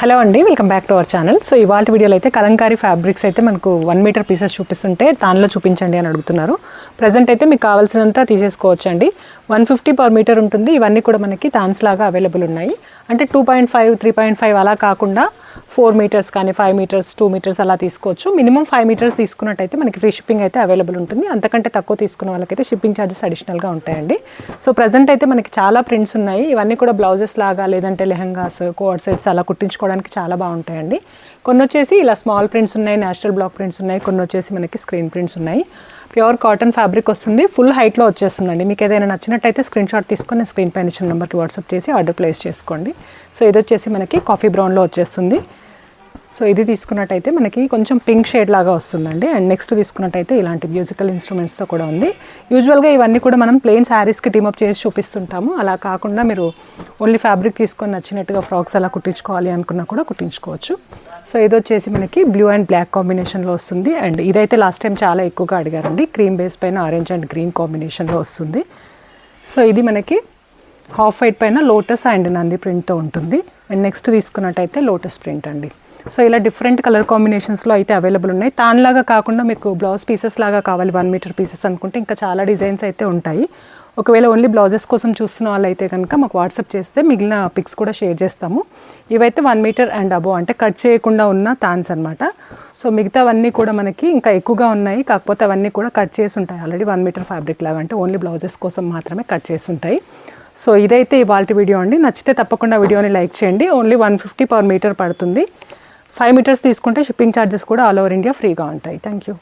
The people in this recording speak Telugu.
హలో అండి, welcome back to our channel. So ఇవాళ వీడియోలో అయితే కలంకారీ ఫ్యాబ్రిక్స్ అయితే మనకు 1 మీటర్ పీసెస్ చూపిస్తుంటే దానిలో చూపించండి అని అడుగుతున్నారు. ప్రజెంట్ అయితే మీకు కావాల్సినంత తీసేసుకోవచ్చు అండి. 150 పర్ మీటర్ ఉంటుంది. ఇవన్నీ కూడా మనకి తాన్స్ లాగా అవైలబుల్ ఉన్నాయి. అంటే 2.5, 3.5 అలా కాకుండా 4 మీటర్స్ కానీ 5 మీటర్స్, 2 మీటర్స్ అలా తీసుకోవచ్చు. మినిమం 5 మీటర్స్ తీసుకున్నట్టయితే మనకి ఫ్రీ షిప్పింగ్ అయితే అవైలబుల్ ఉంటుంది. అంతకంటే తక్కువ తీసుకున్న వాళ్ళకైతే షిప్పింగ్ ఛార్జెస్ అడిషనల్గా ఉంటాయండి. సో ప్రజెంట్ అయితే మనకి చాలా ప్రింట్స్ ఉన్నాయి. ఇవన్నీ కూడా బ్లౌజెస్ లాగా లేదంటే లెహంగాస్, కోడ్ సెట్స్ అలా కుట్టించుకోవడానికి చాలా బాగుంటాయండి. కొన్ని వచ్చేసి ఇలా స్మాల్ ప్రింట్స్ ఉన్నాయి, నేచురల్ బ్లాక్ ప్రింట్స్ ఉన్నాయి, కొన్ని వచ్చేసి మనకి స్క్రీన్ ప్రింట్స్ ఉన్నాయి. ప్యూర్ కాటన్ ఫ్యాబ్రిక్ వస్తుంది, ఫుల్ హైట్లో వచ్చేస్తుందండి. మీకు ఏదైనా నచ్చినట్టయితే స్క్రీన్ షాట్ తీసుకొని స్క్రీన్ పైన ఇచ్చిన నెంబర్కి వాట్సాప్ చేసి ఆర్డర్ ప్లేస్ చేసుకోండి. సో ఇది వచ్చేసి మనకి కాఫీ బ్రౌన్లో వచ్చేస్తుంది. సో ఇది తీసుకున్నట్టయితే మనకి కొంచెం పింక్ షేడ్ లాగా వస్తుందండి. అండ్ నెక్స్ట్ తీసుకున్నట్టయితే ఇలాంటి మ్యూజికల్ ఇన్స్ట్రుమెంట్స్తో కూడా ఉంది. యూజువల్గా ఇవన్నీ కూడా మనం ప్లెయిన్ శారీస్కి టీమప్ చేసి చూపిస్తుంటాము. అలా కాకుండా మీరు ఓన్లీ ఫ్యాబ్రిక్ తీసుకొని నచ్చినట్టుగా ఫ్రాక్స్ అలా కుట్టించుకోవాలి అనుకున్నా కూడా కుట్టించుకోవచ్చు. సో ఇది వచ్చేసి మనకి బ్లూ అండ్ బ్లాక్ కాంబినేషన్లో వస్తుంది. అండ్ ఇదైతే లాస్ట్ టైం చాలా ఎక్కువగా అడిగారండి. క్రీమ్ బేస్ పైన ఆరెంజ్ అండ్ గ్రీన్ కాంబినేషన్లో వస్తుంది. సో ఇది మనకి హాఫ్ వైట్ పైన లోటస్ అండ్ నంది ప్రింట్తో ఉంటుంది. అండ్ నెక్స్ట్ తీసుకున్నట్టయితే లోటస్ ప్రింట్ అండి. సో ఇలా డిఫరెంట్ కలర్ కాంబినేషన్స్లో అయితే అవైలబుల్ ఉన్నాయి. తాన్లాగా కాకుండా మీకు బ్లౌజ్ పీసెస్ లాగా కావాలి 1 మీటర్ పీసెస్ అనుకుంటే ఇంకా చాలా డిజైన్స్ అయితే ఉంటాయి. ఒకవేళ ఓన్లీ బ్లౌజెస్ కోసం చూస్తున్న వాళ్ళైతే కనుక మాకు వాట్సాప్ చేస్తే మిగిలిన పిక్స్ కూడా షేర్ చేస్తాము. ఇవైతే 1 మీటర్ అండ్ అబో అంటే కట్ చేయకుండా ఉన్న తాన్స్ అనమాట. సో మిగతావన్నీ కూడా మనకి ఇంకా ఎక్కువగా ఉన్నాయి. కాకపోతే అవన్నీ కూడా కట్ చేసి ఉంటాయి ఆల్రెడీ 1 మీటర్ ఫ్యాబ్రిక్ లాగా, అంటే ఓన్లీ బ్లౌజెస్ కోసం మాత్రమే కట్ చేసి ఉంటాయి. సో ఇదైతే ఇవాల్టి వీడియో అండి. నచ్చితే తప్పకుండా వీడియోని లైక్ చేయండి. ఓన్లీ 150 పర్ మీటర్ పడుతుంది. 5 మీటర్స్ తీసుకుంటే షిప్పింగ్ ఛార్జెస్ కూడా ఆల్ ఓవర్ ఇండియా ఫ్రీగా ఉంటాయి. Thank you.